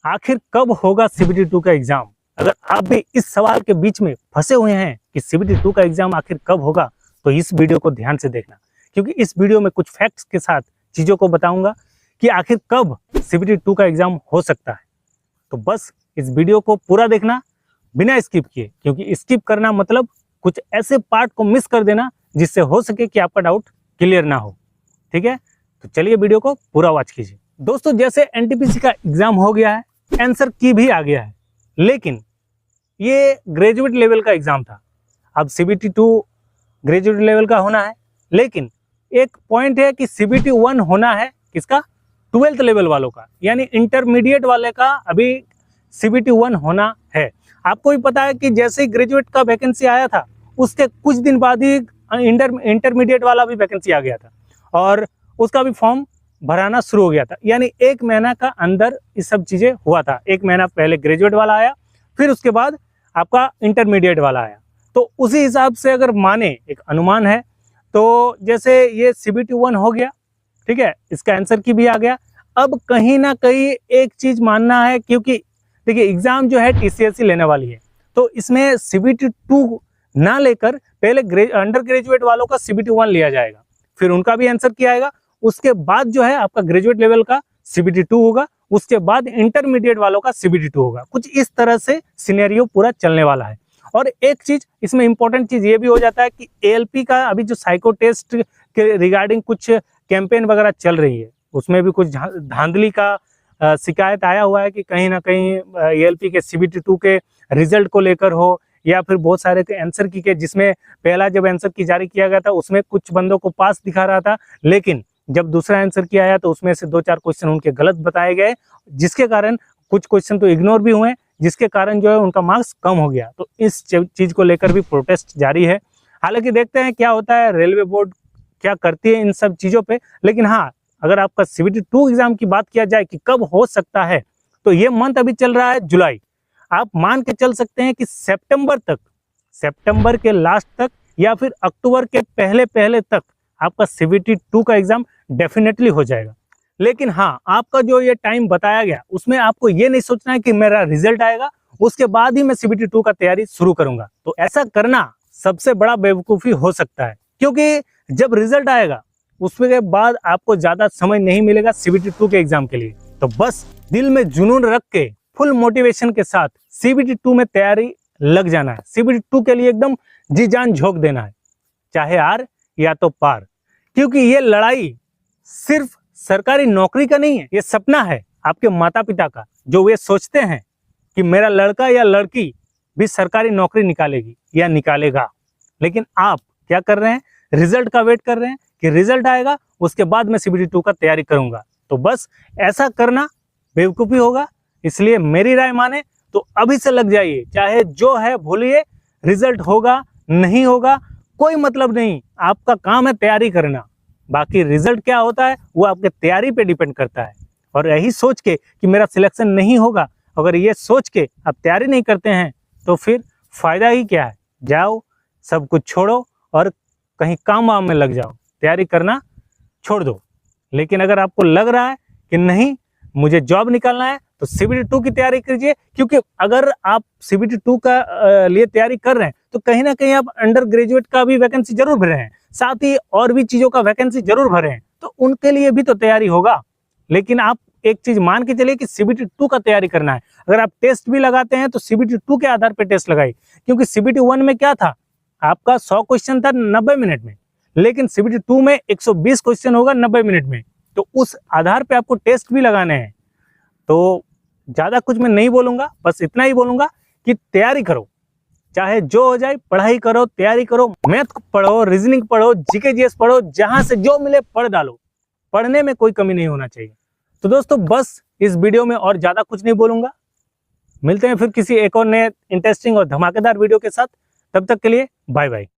आखिर कब होगा सीबीटी 2 का एग्जाम। अगर आप भी इस सवाल के बीच में फंसे हुए हैं कि सीबीटी 2 का एग्जाम आखिर कब होगा, तो इस वीडियो को ध्यान से देखना, क्योंकि इस वीडियो में कुछ फैक्ट्स के साथ चीजों को बताऊंगा कि आखिर कब सीबीटी 2 का एग्जाम हो सकता है। तो बस इस वीडियो को पूरा देखना बिना स्किप किए, क्योंकि स्किप करना मतलब कुछ ऐसे पार्ट को मिस कर देना जिससे हो सके कि आपका डाउट क्लियर ना हो। ठीक है, तो चलिए वीडियो को पूरा वॉच कीजिए। दोस्तों, जैसे एनटीपीसी का एग्जाम हो गया है, आंसर की भी आ गया है, लेकिन ये ग्रेजुएट लेवल का एग्जाम था। अब सीबीटी 2 ग्रेजुएट लेवल का होना है, लेकिन एक पॉइंट है कि सीबीटी 1 होना है किसका, 12th लेवल वालों का, यानी इंटरमीडिएट वाले का अभी सीबीटी 1 होना है। आपको भी पता है कि जैसे ही ग्रेजुएट का वैकेंसी आया था, उसके कुछ दिन बाद ही इंटरमीडिएट वाला भी वैकेंसी आ गया था और उसका भी फॉर्म भराना शुरू हो गया था। यानी एक महीना का अंदर ये सब चीजें हुआ था। एक महीना पहले ग्रेजुएट वाला आया, फिर उसके बाद आपका इंटरमीडिएट वाला आया। तो उसी हिसाब से अगर माने, एक अनुमान है, तो जैसे ये सीबीटी 1 हो गया, ठीक है, इसका आंसर की भी आ गया। अब कहीं ना कहीं एक चीज मानना है, क्योंकि देखिए एग्जाम जो है टीसीएसई लेने वाली है, तो इसमें सीबीटी 2 ना लेकर पहले अंडर ग्रेजुएट वालों का सीबीटी 1 लिया जाएगा, फिर उनका भी आंसर किया आएगा। उसके बाद जो है आपका ग्रेजुएट लेवल का सीबीटी 2 होगा, उसके बाद इंटरमीडिएट वालों का सीबीटी 2 होगा। कुछ इस तरह से सिनेरियो पूरा चलने वाला है। और एक चीज इसमें इंपॉर्टेंट चीज ये भी हो जाता है कि एएलपी का अभी जो साइको टेस्ट के रिगार्डिंग कुछ कैंपेन वगैरह चल रही है, उसमें भी कुछ धांधली का शिकायत आया हुआ है कि कहीं ना कहीं एएलपी के सीबीटी 2 के रिजल्ट को लेकर हो, या फिर बहुत सारे के आंसर की के, जिसमें पहला जब आंसर की जारी किया गया था उसमें कुछ बंदों को पास दिखा रहा था, लेकिन जब दूसरा आंसर किया आया तो उसमें से 2-4 क्वेश्चन उनके गलत बताए गए, जिसके कारण कुछ क्वेश्चन तो इग्नोर भी हुए, जिसके कारण जो है उनका मार्क्स कम हो गया। तो इस चीज को लेकर भी प्रोटेस्ट जारी है। हालांकि देखते हैं क्या होता है, रेलवे बोर्ड क्या करती है इन सब चीजों पे। लेकिन हाँ, अगर आपका सीबीटी 2 एग्जाम की बात किया जाए कि कब हो सकता है, तो ये मंथ अभी चल रहा है जुलाई, आप मान के चल सकते हैं कि सितंबर तक, सितंबर के लास्ट तक या फिर अक्टूबर के पहले तक आपका सीबीटी 2 का एग्जाम डेफिनेटली हो जाएगा। लेकिन हाँ, आपका जो ये टाइम बताया गया, उसमें आपको ये नहीं सोचना है कि मेरा रिजल्ट आएगा उसके बाद ही मैं सीबीटी 2 का तैयारी शुरू करूंगा। तो ऐसा करना सबसे बड़ा बेवकूफी हो सकता है, क्योंकि जब रिजल्ट आएगा उसके बाद आपको ज्यादा समय नहीं मिलेगा सीबीटी 2 के एग्जाम के लिए। तो बस दिल में जुनून रख के फुल मोटिवेशन के साथ सीबीटी 2 में तैयारी लग जाना है। सीबीटी 2 के लिए एकदम जी जान झोंक देना है, चाहे हार या तो पार, क्योंकि ये लड़ाई सिर्फ सरकारी नौकरी का नहीं है, ये सपना है आपके माता पिता का, जो वे सोचते हैं कि मेरा लड़का या लड़की भी सरकारी नौकरी निकालेगी या निकालेगा। लेकिन आप क्या कर रहे हैं, रिजल्ट का वेट कर रहे हैं कि रिजल्ट आएगा उसके बाद मैं सीबीटी 2 का तैयारी करूंगा। तो बस ऐसा करना बेवकूफी होगा। इसलिए मेरी राय माने तो अभी से लग जाइए, चाहे जो है भूलिए, रिजल्ट होगा नहीं होगा कोई मतलब नहीं, आपका काम है तैयारी करना। बाकी रिजल्ट क्या होता है वो आपके तैयारी पे डिपेंड करता है। और यही सोच के कि मेरा सिलेक्शन नहीं होगा, अगर ये सोच के आप तैयारी नहीं करते हैं तो फिर फायदा ही क्या है। जाओ, सब कुछ छोड़ो और कहीं काम वाम में लग जाओ, तैयारी करना छोड़ दो। लेकिन अगर आपको लग रहा है कि नहीं मुझे जॉब निकालना है, तो सीबीटी 2 की तैयारी कीजिए, क्योंकि अगर आप सीबीटी 2 का लिए तैयारी कर रहे हैं तो कहीं ना कहीं आप अंडर ग्रेजुएट का भी वैकेंसी जरूर भरे हैं, साथ ही और भी चीजों का वैकेंसी जरूर भरे हैं, तो उनके लिए भी तो तैयारी होगा। लेकिन आप एक चीज मान के चलिए कि सीबीटी 2 का तैयारी करना है। अगर आप टेस्ट भी लगाते हैं तो सीबीटी 2 के आधार पर टेस्ट लगाइए, क्योंकि सीबीटी 1 में क्या था, आपका 100 क्वेश्चन था 90 मिनट में, लेकिन सीबीटी 2 में 120 क्वेश्चन होगा 90 मिनट में। तो उस आधार पे आपको टेस्ट भी लगाने हैं। तो ज्यादा कुछ मैं नहीं बोलूंगा, बस इतना ही बोलूंगा कि तैयारी करो, चाहे जो हो जाए, पढ़ाई करो, तैयारी करो, मैथ पढ़ो, रीजनिंग पढ़ो, जीके जीएस पढ़ो, जहां से जो मिले पढ़ डालो, पढ़ने में कोई कमी नहीं होना चाहिए। तो दोस्तों, बस इस वीडियो में और ज्यादा कुछ नहीं बोलूंगा। मिलते हैं फिर किसी एक और नए इंटरेस्टिंग और धमाकेदार वीडियो के साथ। तब तक के लिए बाय बाय।